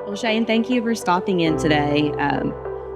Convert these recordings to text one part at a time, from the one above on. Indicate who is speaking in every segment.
Speaker 1: Well, Shane, thank you for stopping in today.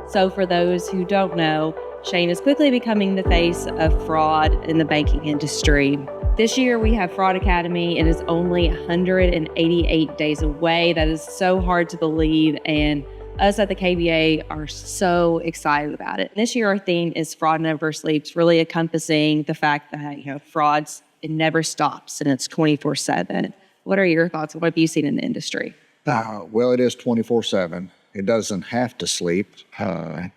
Speaker 1: So, for those who don't know, Shane is quickly becoming the face of fraud in the banking industry. This year, we have Fraud Academy. It is only 188 days away. That is so hard to believe. And us at the KBA are so excited about it. This year, our theme is Fraud Never Sleeps, really encompassing the fact that, frauds, it never stops and it's 24/7. What are your thoughts? What have you seen in the industry?
Speaker 2: Well, it is 24/7. It doesn't have to sleep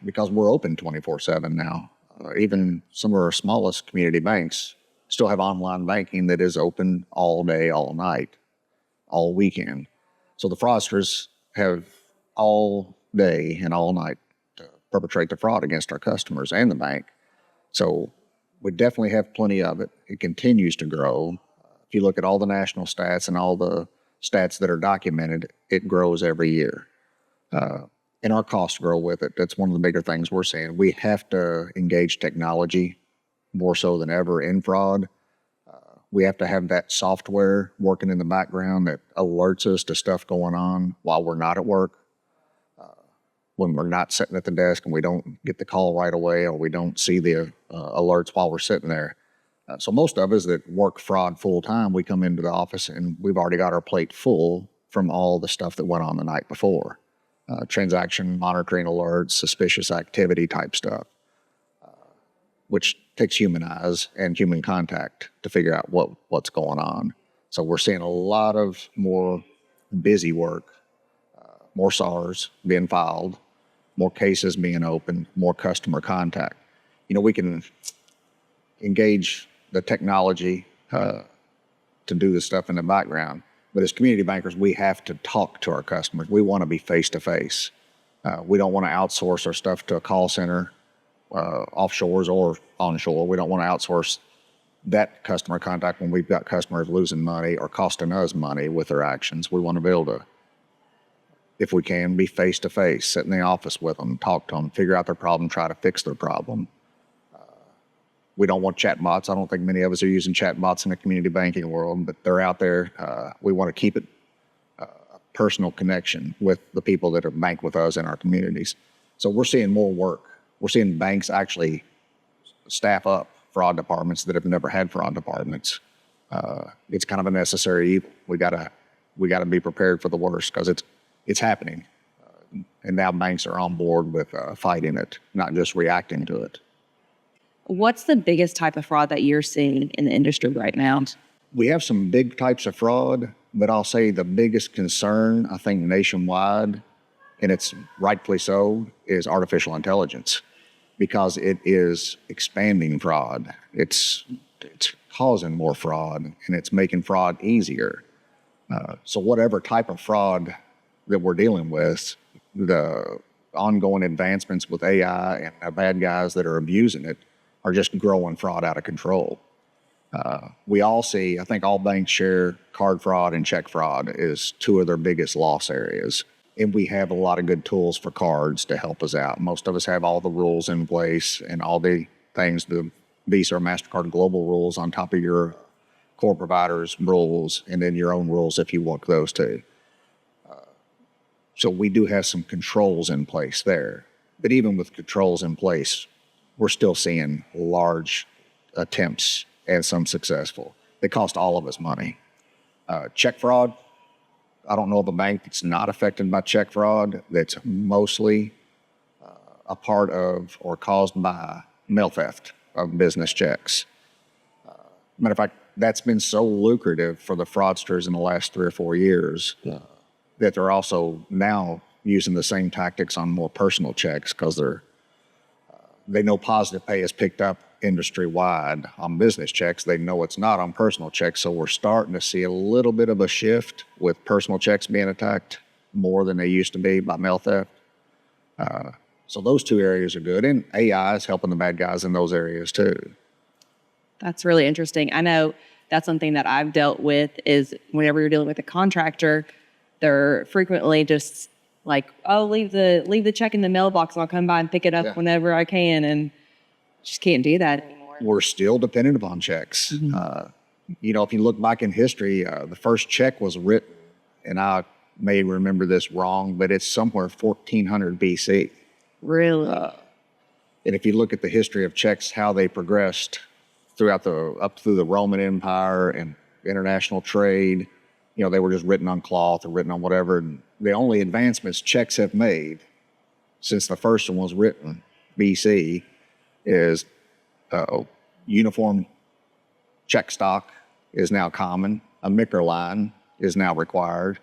Speaker 2: because we're open 24/7 now. Even some of our smallest community banks still have online banking that is open all day, all night, all weekend. So the fraudsters have all day and all night to perpetrate the fraud against our customers and the bank. So we definitely have plenty of it. It continues to grow. If you look at all the national stats and all the stats that are documented, it grows every year. And our costs grow with it. That's one of the bigger things we're seeing. We have to engage technology more so than ever in fraud. We have to have that software working in the background that alerts us to stuff going on while we're not at work. When we're not sitting at the desk and we don't get the call right away or we don't see the alerts while we're sitting there. So most of us that work fraud full time, we come into the office and we've already got our plate full from all the stuff that went on the night before. Transaction monitoring alerts, suspicious activity type stuff, which takes human eyes and human contact to figure out what's going on. So we're seeing a lot of more busy work, more SARs being filed, more cases being opened, more customer contact. We can engage the technology to do the stuff in the background. But as community bankers, we have to talk to our customers. We want to be face-to-face. We don't want to outsource our stuff to a call center, offshores or onshore. We don't want to outsource that customer contact when we've got customers losing money or costing us money with their actions. We want to be able to, if we can, be face-to-face, sit in the office with them, talk to them, figure out their problem, try to fix their problem. We don't want chatbots. I don't think many of us are using chatbots in the community banking world, but they're out there. We want to keep it a personal connection with the people that are bank with us in our communities. So we're seeing more work. We're seeing banks actually staff up fraud departments that have never had fraud departments. It's kind of a necessary evil. We gotta be prepared for the worst because it's happening. And now banks are on board with fighting it, not just reacting to it.
Speaker 1: What's the biggest type of fraud that you're seeing in the industry right now?
Speaker 2: We have some big types of fraud, but I'll say the biggest concern, I think, nationwide, and it's rightfully so, is artificial intelligence because it is expanding fraud. It's causing more fraud, and it's making fraud easier. So whatever type of fraud that we're dealing with, the ongoing advancements with AI and the bad guys that are abusing it are just growing fraud out of control. We all see, I think all banks share card fraud and check fraud is two of their biggest loss areas. And we have a lot of good tools for cards to help us out. Most of us have all the rules in place and all the things, the Visa or MasterCard global rules on top of your core provider's rules and then your own rules if you work those too. So we do have some controls in place there. But even with controls in place, we're still seeing large attempts and some successful. They cost all of us money. Check fraud, I don't know of a bank that's not affected by check fraud that's mostly a part of or caused by mail theft of business checks. Matter of fact, that's been so lucrative for the fraudsters in the last 3 or 4 years that they're also now using the same tactics on more personal checks because they know positive pay is picked up industry-wide on business checks. They know it's not on personal checks, so we're starting to see a little bit of a shift with personal checks being attacked more than they used to be by mail theft. So those two areas are good, and AI is helping the bad guys in those areas too.
Speaker 1: That's really interesting. I know that's something that I've dealt with is whenever you're dealing with a contractor, they're frequently just like, oh, leave the check in the mailbox and I'll come by and pick it up whenever I can, and just can't do that anymore.
Speaker 2: We're still dependent upon checks. Mm-hmm. If you look back in history, the first check was written, and I may remember this wrong, but it's somewhere 1400 BC.
Speaker 1: Really?
Speaker 2: And if you look at the history of checks, how they progressed throughout up through the Roman Empire and international trade, they were just written on cloth or written on whatever. And the only advancements checks have made since the first one was written, BC, is uniform check stock is now common. A Micker line is now required.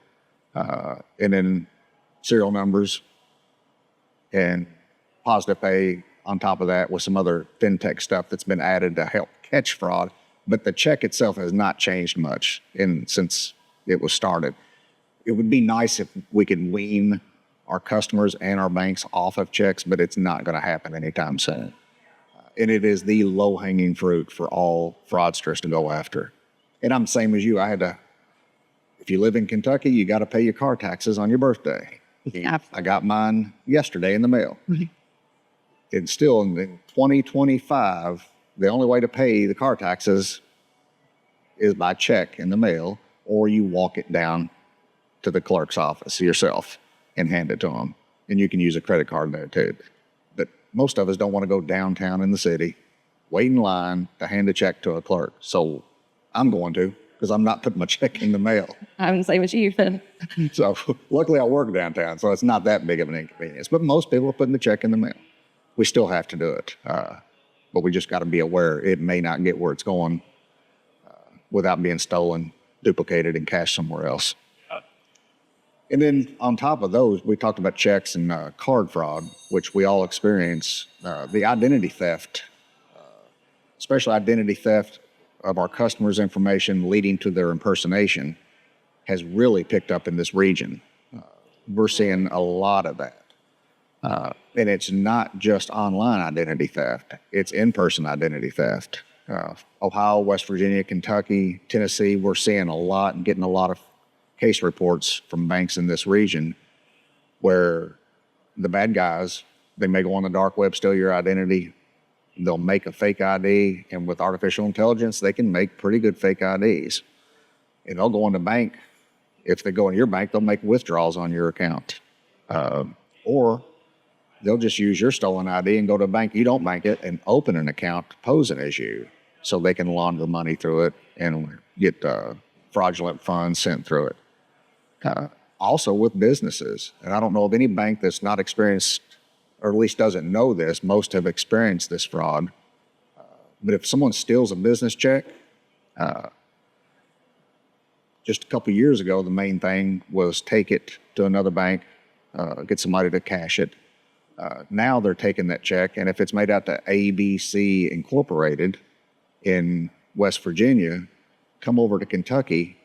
Speaker 2: And then serial numbers and positive pay on top of that with some other fintech stuff that's been added to help catch fraud. But the check itself has not changed much since it was started. It would be nice if we could wean our customers and our banks off of checks, but it's not going to happen anytime soon. And it is the low-hanging fruit for all fraudsters to go after. And I'm the same as you. If you live in Kentucky, you got to pay your car taxes on your birthday. I got mine yesterday in the mail. And still in 2025, the only way to pay the car taxes is by check in the mail, or you walk it down to the clerk's office yourself and hand it to them. And you can use a credit card there too. But most of us don't want to go downtown in the city, wait in line to hand a check to a clerk. So I'm going to, because I'm not putting my check in the mail.
Speaker 1: I'm the same as you.
Speaker 2: So luckily I work downtown, so it's not that big of an inconvenience. But most people are putting the check in the mail. We still have to do it. But we just got to be aware it may not get where it's going without being stolen, duplicated, and cashed somewhere else. And then on top of those, we talked about checks and card fraud, which we all experience. The identity theft, especially identity theft of our customers' information leading to their impersonation, has really picked up in this region. We're seeing a lot of that. And it's not just online identity theft, it's in-person identity theft. Ohio, West Virginia, Kentucky, Tennessee, we're seeing a lot and getting a lot of case reports from banks in this region where the bad guys, they may go on the dark web, steal your identity, they'll make a fake ID, and with artificial intelligence, they can make pretty good fake IDs. And they'll go in the bank. If they go in your bank, they'll make withdrawals on your account. Or they'll just use your stolen ID and go to a bank you don't bank it and open an account posing as you so they can launder money through it and get fraudulent funds sent through it. Also with businesses, and I don't know of any bank that's not experienced, or at least doesn't know this, most have experienced this fraud. But if someone steals a business check, just a couple years ago, the main thing was take it to another bank, get somebody to cash it. Now they're taking that check, and if it's made out to ABC Incorporated in West Virginia, come over to Kentucky,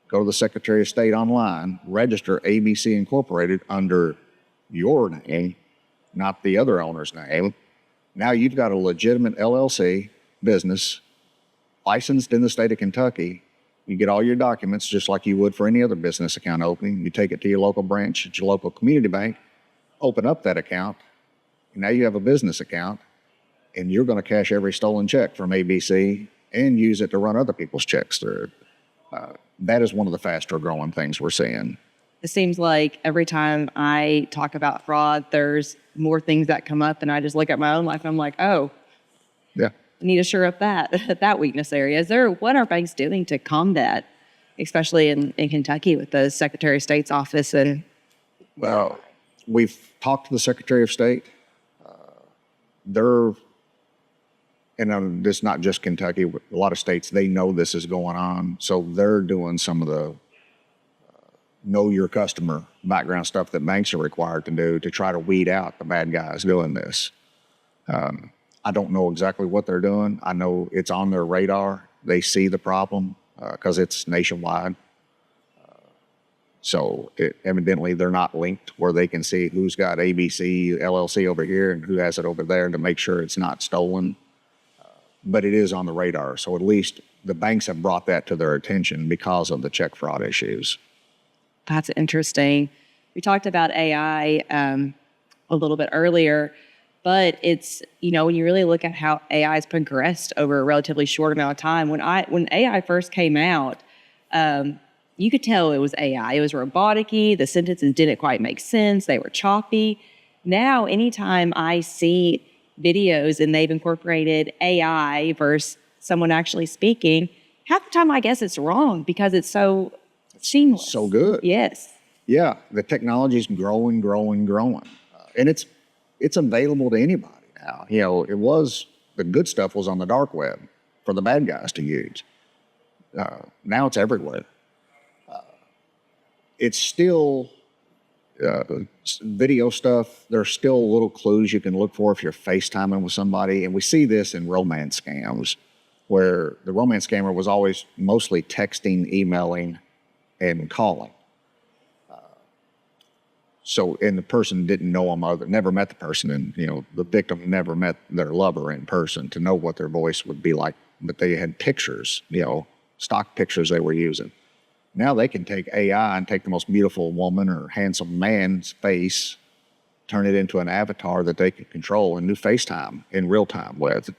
Speaker 2: go to the Secretary of State online, register ABC Incorporated under your name, not the other owner's name. Now you've got a legitimate LLC business licensed in the state of Kentucky. You get all your documents just like you would for any other business account opening. You take it to your local branch at your local community bank, open up that account, and now you have a business account, and you're going to cash every stolen check from ABC and use it to run other people's checks through. That is one of the faster growing things we're seeing.
Speaker 1: It seems like every time I talk about fraud, there's more things that come up, and I just look at my own life and I'm like, oh,
Speaker 2: yeah,
Speaker 1: I need to shore up that weakness area. What are banks doing to combat, especially in Kentucky with the Secretary of State's office?
Speaker 2: Well, we've talked to the Secretary of State. And it's not just Kentucky, a lot of states, they know this is going on. So they're doing some of the know your customer background stuff that banks are required to do to try to weed out the bad guys doing this. I don't know exactly what they're doing. I know it's on their radar. They see the problem because it's nationwide. So evidently they're not linked where they can see who's got ABC LLC over here and who has it over there to make sure it's not stolen. But it is on the radar. So at least the banks have brought that to their attention because of the check fraud issues.
Speaker 1: That's interesting. We talked about AI a little bit earlier, but it's, when you really look at how AI has progressed over a relatively short amount of time, when AI first came out, you could tell it was AI. It was robotic-y. The sentences didn't quite make sense. They were choppy. Now, anytime I see videos and they've incorporated AI versus someone actually speaking, half the time I guess it's wrong because it's so seamless.
Speaker 2: So good.
Speaker 1: Yes.
Speaker 2: Yeah, the technology's growing, and it's available to anybody now. You know, the good stuff was on the dark web for the bad guys to use. Now it's everywhere. It's still video stuff. There's still little clues you can look for if you're FaceTiming with somebody, and we see this in romance scams, where the romance scammer was always mostly texting, emailing, and calling. And the person didn't know them, never met the person, and the victim never met their lover in person to know what their voice would be like. But they had pictures, stock pictures they were using. Now they can take AI and take the most beautiful woman or handsome man's face, turn it into an avatar that they can control and do FaceTime in real time with.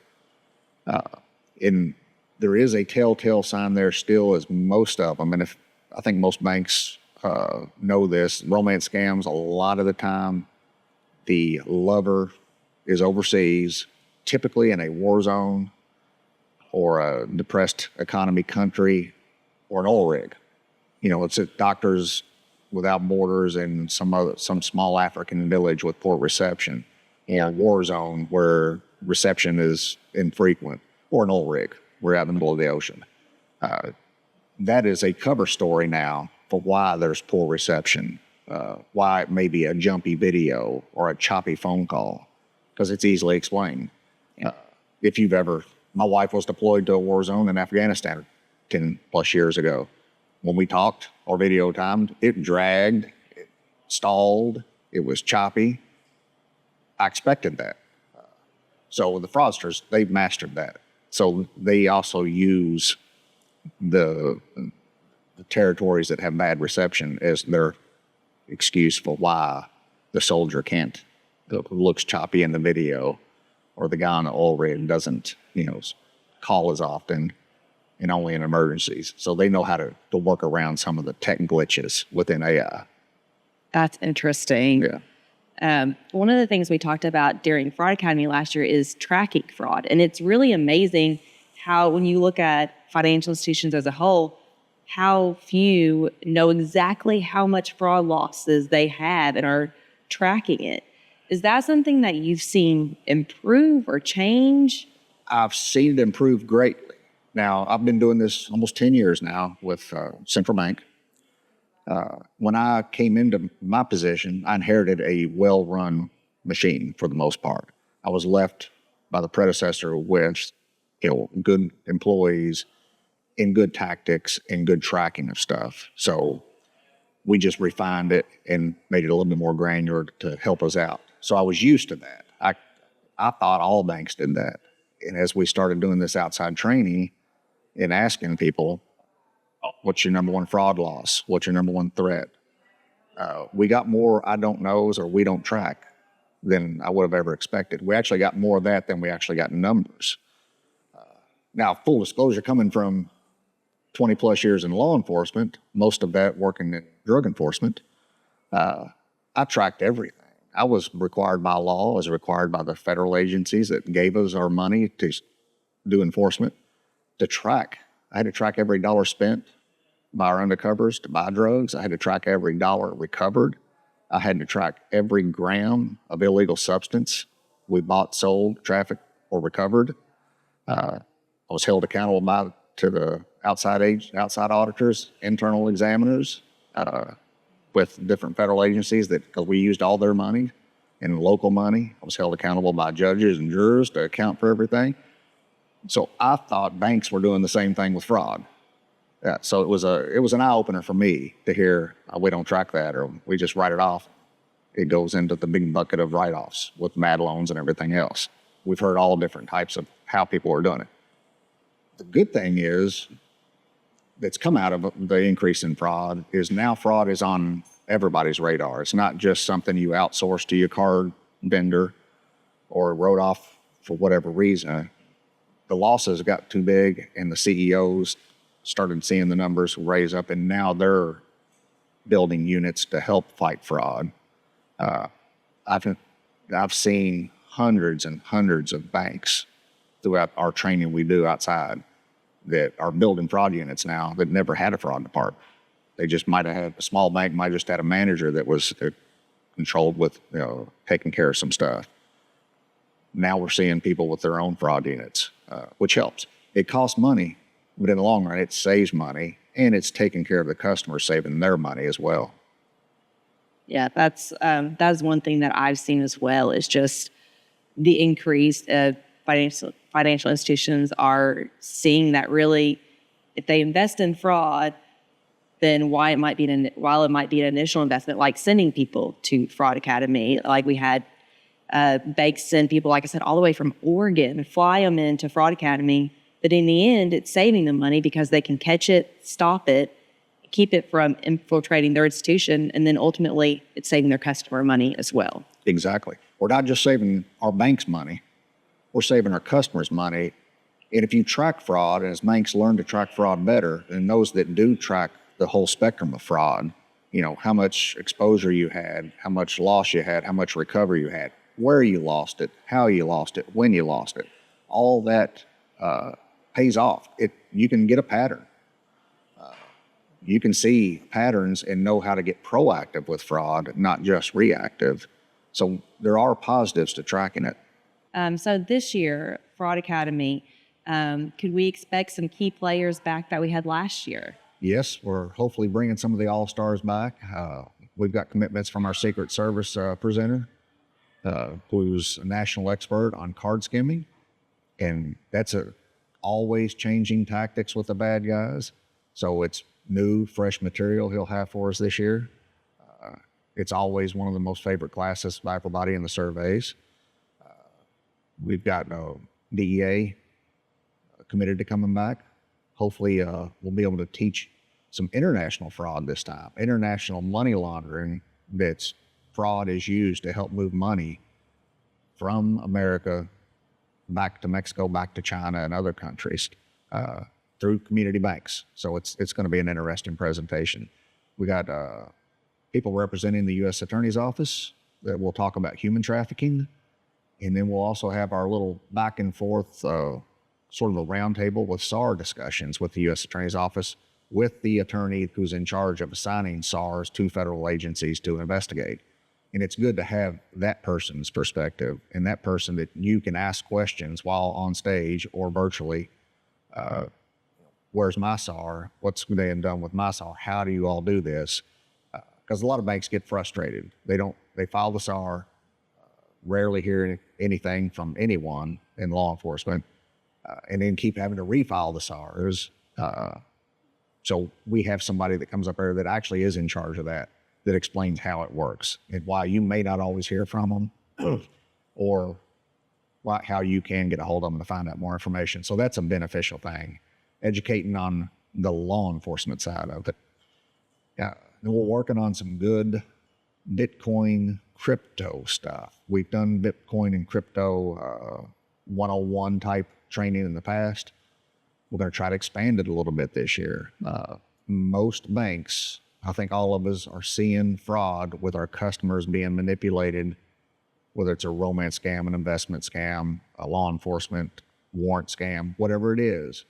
Speaker 2: And there is a telltale sign there still, as most of them, and I think most banks know this, romance scams, a lot of the time, the lover is overseas, typically in a war zone or a depressed economy country or an oil rig. It's at Doctors Without Borders in some small African village with poor reception, a war zone where reception is infrequent, or an oil rig. We're out in the middle of the ocean. That is a cover story now for why there's poor reception, why it may be a jumpy video or a choppy phone call, because it's easily explained. My wife was deployed to a war zone in Afghanistan 10 plus years ago. When we talked or video timed, it dragged, it stalled, it was choppy. I expected that. So the fraudsters, they've mastered that. So they also use the territories that have bad reception as their excuse for why the soldier looks choppy in the video, or the guy on the oil rig doesn't, call as often, and only in emergencies. So they know how to work around some of the tech glitches within AI.
Speaker 1: That's interesting.
Speaker 2: Yeah.
Speaker 1: One of the things we talked about during Fraud Academy last year is tracking fraud. And it's really amazing how, when you look at financial institutions as a whole, how few know exactly how much fraud losses they have and are tracking it. Is that something that you've seen improve or change?
Speaker 2: I've seen it improve greatly. Now, I've been doing this almost 10 years now with Central Bank. When I came into my position, I inherited a well-run machine for the most part. I was left by the predecessor with good employees and good tactics and good tracking of stuff. So we just refined it and made it a little bit more granular to help us out. So I was used to that. I thought all banks did that. And as we started doing this outside training and asking people, what's your number one fraud loss? What's your number one threat? We got more I don't knows or we don't track than I would have ever expected. We actually got more of that than we actually got numbers. Now, full disclosure, coming from 20 plus years in law enforcement, most of that working in drug enforcement, I tracked everything. I was required by law, as required by the federal agencies that gave us our money to do enforcement, to track. I had to track every dollar spent by our undercovers to buy drugs. I had to track every dollar recovered. I had to track every gram of illegal substance we bought, sold, trafficked, or recovered. I was held accountable to the outside auditors, internal examiners, with different federal agencies because we used all their money and local money. I was held accountable by judges and jurors to account for everything. So I thought banks were doing the same thing with fraud. Yeah, so it was an eye opener for me to hear we don't track that, or we just write it off. It goes into the big bucket of write-offs with MAD loans and everything else. We've heard all different types of how people are doing it. The good thing is that's come out of the increase in fraud is now fraud is on everybody's radar. It's not just something you outsource to your card vendor or wrote off for whatever reason. The losses got too big and the CEOs started seeing the numbers raise up, and now they're building units to help fight fraud. I've seen hundreds and hundreds of banks throughout our training we do outside that are building fraud units now that never had a fraud department. They just might have had a small bank, might have just had a manager that was controlled with, taking care of some stuff. Now we're seeing people with their own fraud units, which helps. It costs money, but in the long run, it saves money, and it's taking care of the customer, saving their money as well.
Speaker 1: Yeah, that's one thing that I've seen as well, is just the increase of financial institutions are seeing that really, if they invest in fraud, then while it might be an initial investment, like sending people to Fraud Academy, like we had banks send people, like I said, all the way from Oregon, fly them into Fraud Academy. But in the end, it's saving them money because they can catch it, stop it, keep it from infiltrating their institution, and then ultimately it's saving their customer money as well.
Speaker 2: Exactly. We're not just saving our bank's money, we're saving our customers' money. And if you track fraud, and as banks learn to track fraud better, and those that do track the whole spectrum of fraud, how much exposure you had, how much loss you had, how much recovery you had, where you lost it, how you lost it, when you lost it, all that pays off. You can get a pattern. You can see patterns and know how to get proactive with fraud, not just reactive. So there are positives to tracking it.
Speaker 1: So this year, Fraud Academy, could we expect some key players back that we had last year?
Speaker 2: Yes, we're hopefully bringing some of the all-stars back. We've got commitments from our Secret Service presenter, who's a national expert on card skimming. And that's always changing tactics with the bad guys. So it's new, fresh material he'll have for us this year. It's always one of the most favorite classes by everybody in the surveys. We've got DEA committed to coming back. Hopefully we'll be able to teach some international fraud this time, international money laundering. That's fraud is used to help move money from America back to Mexico, back to China and other countries through community banks. So it's going to be an interesting presentation. We got people representing the U.S. Attorney's Office that will talk about human trafficking. And then we'll also have our little back and forth sort of a roundtable with SAR discussions with the U.S. Attorney's Office with the attorney who's in charge of assigning SARs to federal agencies to investigate. And it's good to have that person's perspective and that person that you can ask questions while on stage or virtually. Where's my SAR? What's being done with my SAR? How do you all do this? Because a lot of banks get frustrated. They file the SAR, rarely hear anything from anyone in law enforcement, and then keep having to refile the SARs. So we have somebody that comes up there that actually is in charge of that explains how it works and why you may not always hear from them or how you can get a hold of them to find out more information. So that's a beneficial thing, educating on the law enforcement side of it. Yeah, and we're working on some good Bitcoin crypto stuff. We've done Bitcoin and crypto 101 type training in the past. We're going to try to expand it a little bit this year. Most banks, I think all of us, are seeing fraud with our customers being manipulated, whether it's a romance scam, an investment scam, a law enforcement warrant scam, whatever it is.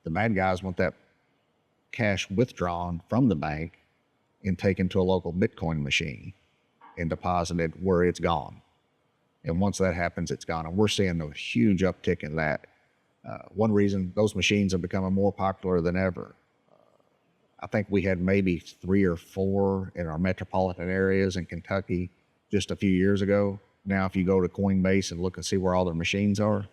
Speaker 2: The bad guys want that cash withdrawn from the bank and taken to a local Bitcoin machine and deposited where it's gone. And once that happens, it's gone. And we're seeing a huge uptick in that. One reason those machines are becoming more popular than ever. I think we had maybe 3 or 4 in our metropolitan areas in Kentucky just a few years ago. Now, if you go to Coinbase and look and see where all their machines are,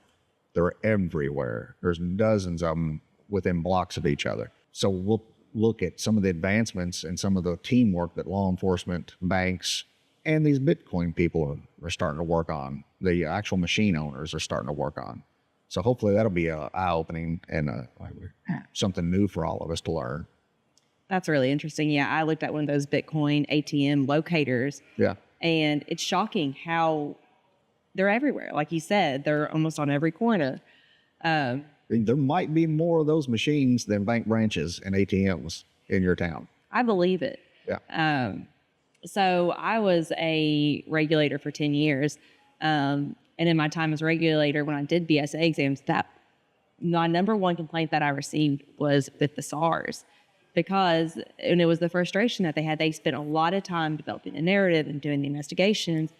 Speaker 2: they're everywhere. There's dozens of them within blocks of each other. So we'll look at some of the advancements and some of the teamwork that law enforcement, banks, and these Bitcoin people are starting to work on. The actual machine owners are starting to work on. So hopefully that'll be eye-opening and something new for all of us to learn.
Speaker 1: That's really interesting. Yeah, I looked at one of those Bitcoin ATM locators.
Speaker 2: Yeah.
Speaker 1: And it's shocking how they're everywhere. Like you said, they're almost on every corner.
Speaker 2: Yeah, There might be more of those machines than bank branches and ATMs in your town.
Speaker 1: I believe it.
Speaker 2: Yeah.
Speaker 1: So I was a regulator for 10 years. And in my time as regulator, when I did BSA exams, that my number one complaint that I received was with the SARs, and it was the frustration that they had. They spent a lot of time developing the narrative and doing the investigations.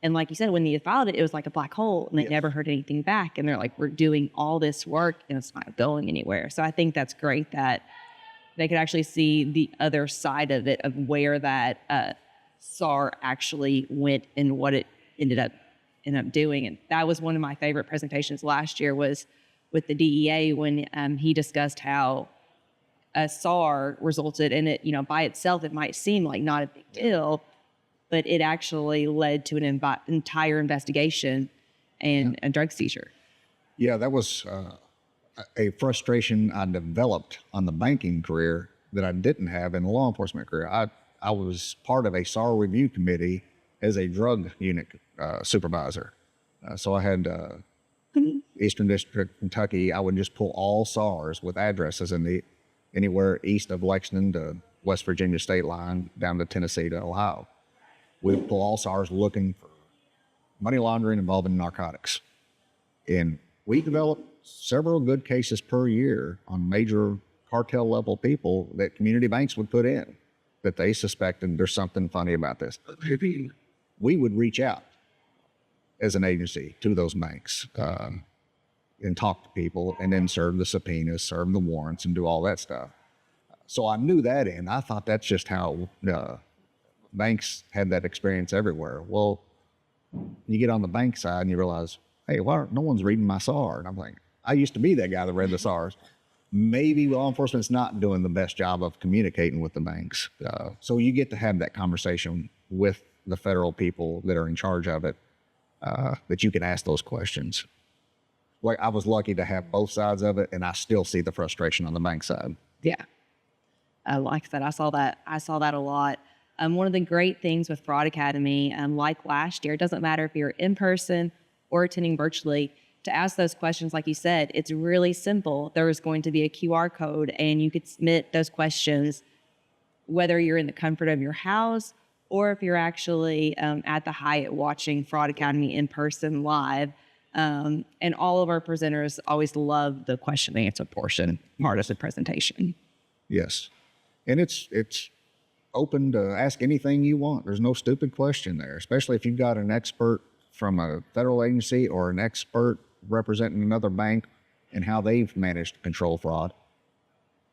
Speaker 1: And like you said, when you filed it, it was like a black hole and they never heard anything back. And they're like, we're doing all this work and it's not going anywhere. So I think that's great that they could actually see the other side of it, of where that SAR actually went and what it ended up doing. And that was one of my favorite presentations last year, was with the DEA, when he discussed how a SAR resulted in it. By itself, it might seem like not a big deal, but it actually led to an entire investigation and a drug seizure.
Speaker 2: Yeah, that was a frustration I developed on the banking career that I didn't have in the law enforcement career. I was part of a SAR review committee as a drug unit supervisor. So I had Eastern District, Kentucky. I would just pull all SARs with addresses in anywhere east of Lexington to West Virginia state line down to Tennessee to Ohio. We would pull all SARs looking for money laundering involving narcotics. And we developed several good cases per year on major cartel level people that community banks would put in, that they suspected there's something funny about this. We would reach out as an agency to those banks and talk to people, and then serve the subpoenas, serve the warrants, and do all that stuff. So I knew that, and I thought that's just how banks had that experience everywhere. Well, you get on the bank side and you realize, hey, no one's reading my SAR? And I'm like, I used to be that guy that read the SARs. Maybe law enforcement's not doing the best job of communicating with the banks. So you get to have that conversation with the federal people that are in charge of it, that you can ask those questions. Like, I was lucky to have both sides of it, and I still see the frustration on the bank side.
Speaker 1: Yeah. Like I said, I saw that a lot. One of the great things with Fraud Academy, like last year, it doesn't matter if you're in person or attending virtually, to ask those questions, like you said, it's really simple. There is going to be a QR code, and you could submit those questions whether you're in the comfort of your house or if you're actually at the Hyatt watching Fraud Academy in person live. And all of our presenters always love the question and answer part of the presentation.
Speaker 2: Yes. And it's open to ask anything you want. There's no stupid question there, especially if you've got an expert from a federal agency or an expert representing another bank and how they've managed to control fraud.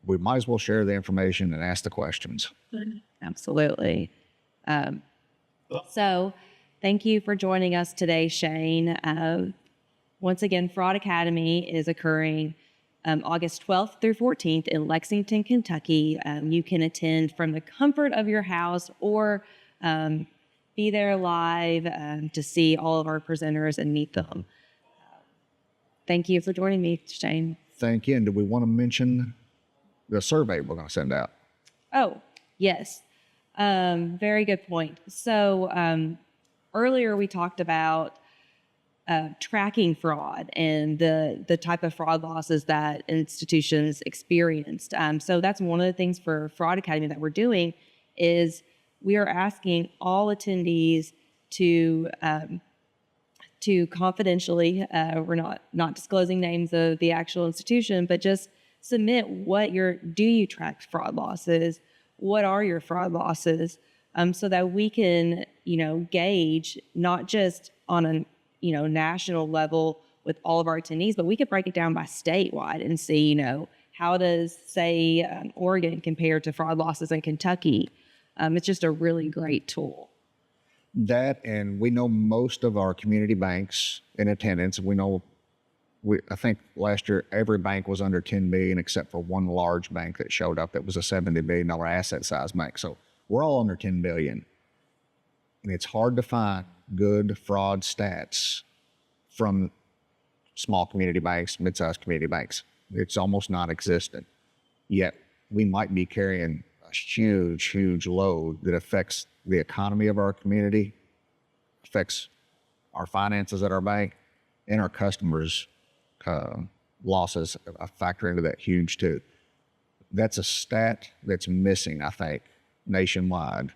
Speaker 2: We might as well share the information and ask the questions.
Speaker 1: Absolutely. So thank you for joining us today, Shane. Once again, Fraud Academy is occurring August 12th through 14th in Lexington, Kentucky. You can attend from the comfort of your house or be there live to see all of our presenters and meet them. Thank you for joining me, Shane.
Speaker 2: Thank you. And do we want to mention the survey we're going to send out?
Speaker 1: Oh, yes. Very good point. So earlier we talked about tracking fraud and the type of fraud losses that institutions experienced. So that's one of the things for Fraud Academy that we're doing is we are asking all attendees to confidentially, we're not disclosing names of the actual institution, but just submit do you track fraud losses? What are your fraud losses? So that we can, gauge not just on a, national level with all of our attendees, but we could break it down by statewide and see, how does, say, Oregon compare to fraud losses in Kentucky? It's just a really great tool.
Speaker 2: That, and we know most of our community banks in attendance. I think last year every bank was under 10 million except for one large bank that showed up that was a $70 billion asset size bank. So we're all under 10 billion. And it's hard to find good fraud stats from small community banks, mid-sized community banks. It's almost non-existent. Yet we might be carrying a huge, huge load that affects the economy of our community, affects our finances at our bank, and our customers' losses factor into that huge too. That's a stat that's missing, I think, nationwide.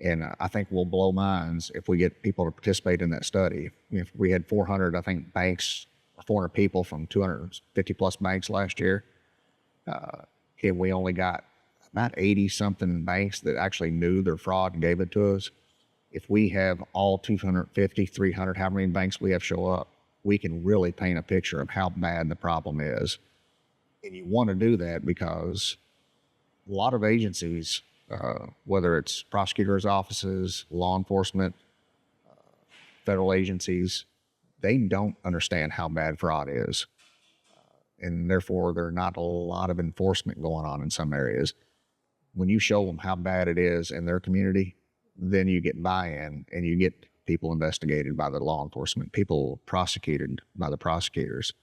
Speaker 2: And I think we'll blow minds if we get people to participate in that study. If we had 400, I think, banks, 400 people from 250 plus banks last year, and we only got about 80 something banks that actually knew their fraud and gave it to us. If we have all 250, 300, how many banks we have show up, we can really paint a picture of how bad the problem is. And you want to do that because a lot of agencies, whether it's prosecutors' offices, law enforcement, federal agencies, they don't understand how bad fraud is. And therefore, there are not a lot of enforcement going on in some areas. When you show them how bad it is in their community, then you get buy-in and you get people investigated by the law enforcement, people prosecuted by the prosecutors,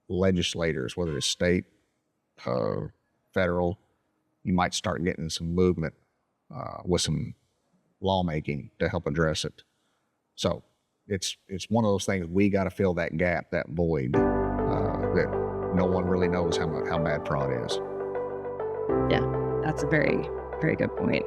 Speaker 2: legislators, whether it's state, federal. You might start getting some movement with some lawmaking to help address it. So it's one of those things, we got to fill that gap, that void that no one really knows how bad fraud is.
Speaker 1: Yeah, that's a very, very good point.